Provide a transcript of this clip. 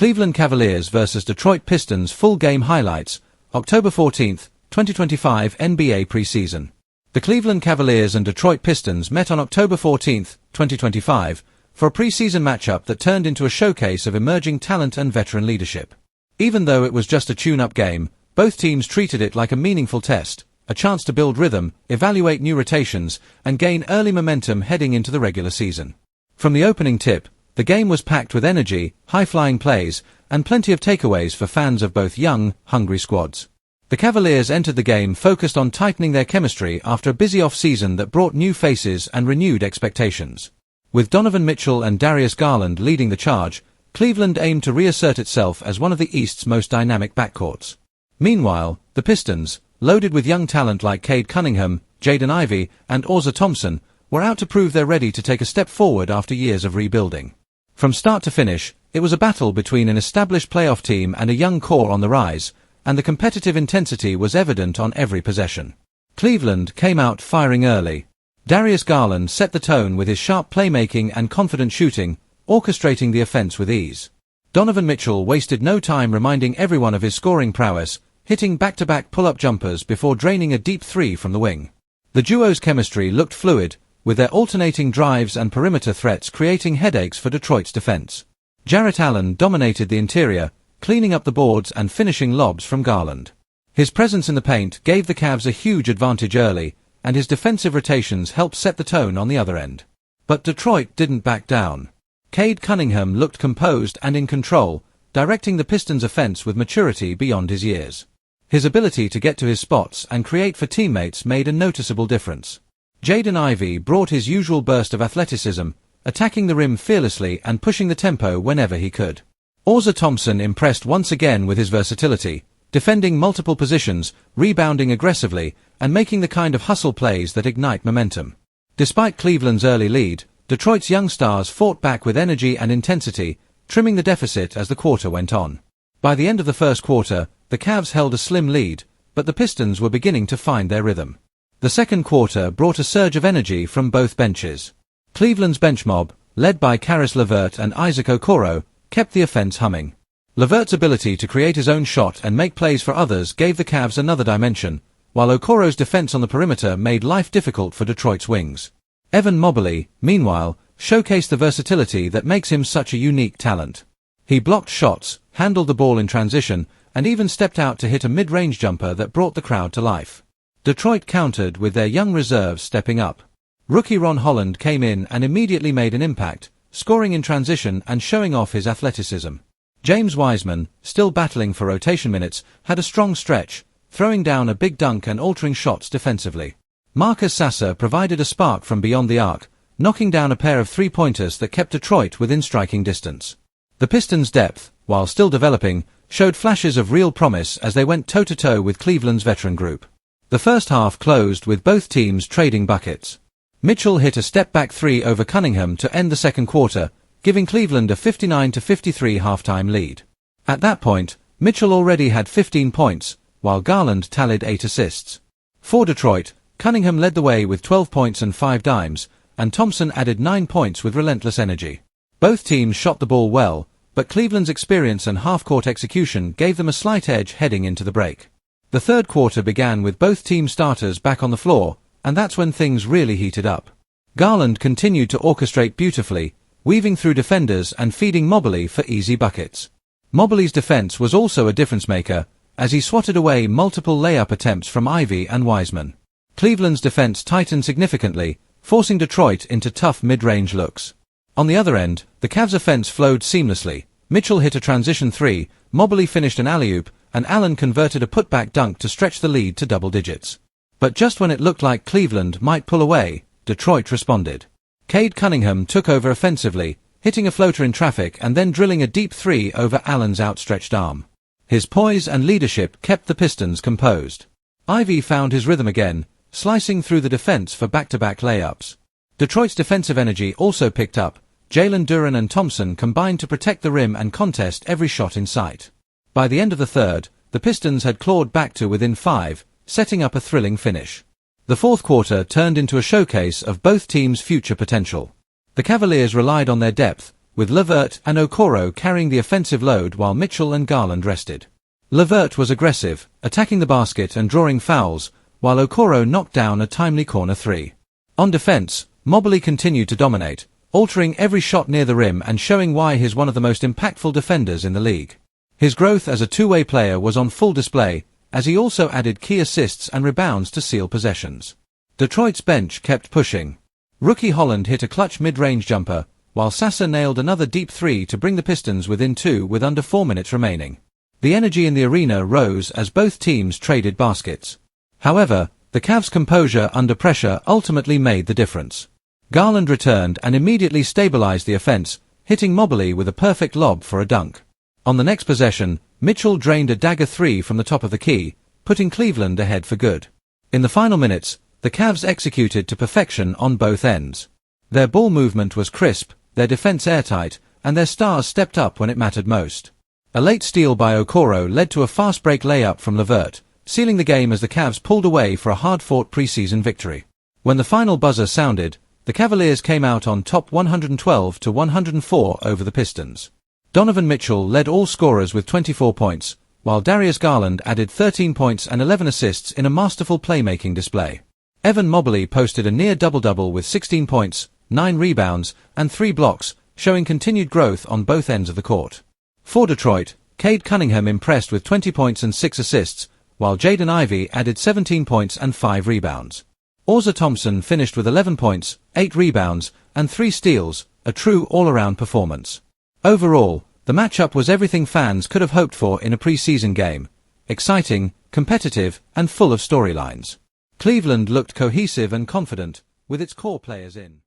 Cleveland Cavaliers vs Detroit Pistons full game highlights, October 14, 2025 NBA Preseason. The Cleveland Cavaliers and Detroit Pistons met on October 14, 2025, for a preseason matchup that turned into a showcase of emerging talent and veteran leadership. Even though it was just a tune-up game, both teams treated it like a meaningful test, a chance to build rhythm, evaluate new rotations, and gain early momentum heading into the regular season. From the opening tip, the game was packed with energy, high-flying plays, and plenty of takeaways for fans of both young, hungry squads. The Cavaliers entered the game focused on tightening their chemistry after a busy off-season that brought new faces and renewed expectations. With Donovan Mitchell and Darius Garland leading the charge, Cleveland aimed to reassert itself as one of the East's most dynamic backcourts. Meanwhile, the Pistons, loaded with young talent like Cade Cunningham, Jaden Ivey, and Ozzy Thompson, were out to prove they're ready to take a step forward after years of rebuilding. From start to finish, it was a battle between an established playoff team and a young core on the rise, and the competitive intensity was evident on every possession. Cleveland came out firing early. Darius Garland set the tone with his sharp playmaking and confident shooting, orchestrating the offense with ease. Donovan Mitchell wasted no time reminding everyone of his scoring prowess, hitting back-to-back pull-up jumpers before draining a deep three from the wing. The duo's chemistry looked fluid, with their alternating drives and perimeter threats creating headaches for Detroit's defense. Jarrett Allen dominated the interior, cleaning up the boards and finishing lobs from Garland. His presence in the paint gave the Cavs a huge advantage early, and his defensive rotations helped set the tone on the other end. But Detroit didn't back down. Cade Cunningham looked composed and in control, directing the Pistons' offense with maturity beyond his years. His ability to get to his spots and create for teammates made a noticeable difference. Jaden Ivey brought his usual burst of athleticism, attacking the rim fearlessly and pushing the tempo whenever he could. Ozzy Thompson impressed once again with his versatility, defending multiple positions, rebounding aggressively, and making the kind of hustle plays that ignite momentum. Despite Cleveland's early lead, Detroit's young stars fought back with energy and intensity, trimming the deficit as the quarter went on. By the end of the first quarter, the Cavs held a slim lead, but the Pistons were beginning to find their rhythm. The second quarter brought a surge of energy from both benches. Cleveland's bench mob, led by Caris LeVert and Isaac Okoro, kept the offense humming. LeVert's ability to create his own shot and make plays for others gave the Cavs another dimension, while Okoro's defense on the perimeter made life difficult for Detroit's wings. Evan Mobley, meanwhile, showcased the versatility that makes him such a unique talent. He blocked shots, handled the ball in transition, and even stepped out to hit a mid-range jumper that brought the crowd to life. Detroit countered with their young reserves stepping up. Rookie Ron Holland came in and immediately made an impact, scoring in transition and showing off his athleticism. James Wiseman, still battling for rotation minutes, had a strong stretch, throwing down a big dunk and altering shots defensively. Marcus Sasser provided a spark from beyond the arc, knocking down a pair of three-pointers that kept Detroit within striking distance. The Pistons' depth, while still developing, showed flashes of real promise as they went toe-to-toe with Cleveland's veteran group. The first half closed with both teams trading buckets. Mitchell hit a step-back three over Cunningham to end the second quarter, giving Cleveland a 59-53 halftime lead. At that point, Mitchell already had 15 points, while Garland tallied 8 assists. For Detroit, Cunningham led the way with 12 points and 5 dimes, and Thompson added 9 points with relentless energy. Both teams shot the ball well, but Cleveland's experience and half-court execution gave them a slight edge heading into the break. The third quarter began with both team starters back on the floor, and that's when things really heated up. Garland continued to orchestrate beautifully, weaving through defenders and feeding Mobley for easy buckets. Mobley's defense was also a difference-maker, as he swatted away multiple layup attempts from Ivey and Wiseman. Cleveland's defense tightened significantly, forcing Detroit into tough mid-range looks. On the other end, the Cavs' offense flowed seamlessly. Mitchell hit a transition three, Mobley finished an alley-oop, and Allen converted a putback dunk to stretch the lead to double digits. But just when it looked like Cleveland might pull away, Detroit responded. Cade Cunningham took over offensively, hitting a floater in traffic and then drilling a deep three over Allen's outstretched arm. His poise and leadership kept the Pistons composed. Ivey found his rhythm again, slicing through the defense for back-to-back layups. Detroit's defensive energy also picked up. Jalen Duren and Thompson combined to protect the rim and contest every shot in sight. By the end of the third, the Pistons had clawed back to within 5, setting up a thrilling finish. The fourth quarter turned into a showcase of both teams' future potential. The Cavaliers relied on their depth, with LeVert and Okoro carrying the offensive load while Mitchell and Garland rested. LeVert was aggressive, attacking the basket and drawing fouls, while Okoro knocked down a timely corner three. On defense, Mobley continued to dominate, altering every shot near the rim and showing why he's one of the most impactful defenders in the league. His growth as a two-way player was on full display, as he also added key assists and rebounds to seal possessions. Detroit's bench kept pushing. Rookie Holland hit a clutch mid-range jumper, while Sasser nailed another deep three to bring the Pistons within 2 with under 4 minutes remaining. The energy in the arena rose as both teams traded baskets. However, the Cavs' composure under pressure ultimately made the difference. Garland returned and immediately stabilized the offense, hitting Mobley with a perfect lob for a dunk. On the next possession, Mitchell drained a dagger three from the top of the key, putting Cleveland ahead for good. In the final minutes, the Cavs executed to perfection on both ends. Their ball movement was crisp, their defense airtight, and their stars stepped up when it mattered most. A late steal by Okoro led to a fast break layup from LeVert, sealing the game as the Cavs pulled away for a hard-fought preseason victory. When the final buzzer sounded, the Cavaliers came out on top 112-104 over the Pistons. Donovan Mitchell led all scorers with 24 points, while Darius Garland added 13 points and 11 assists in a masterful playmaking display. Evan Mobley posted a near double-double with 16 points, 9 rebounds, and 3 blocks, showing continued growth on both ends of the court. For Detroit, Cade Cunningham impressed with 20 points and 6 assists, while Jaden Ivey added 17 points and 5 rebounds. Ozar Thompson finished with 11 points, 8 rebounds, and 3 steals, a true all-around performance. Overall, the matchup was everything fans could have hoped for in a preseason game: exciting, competitive, and full of storylines. Cleveland looked cohesive and confident, with its core players in.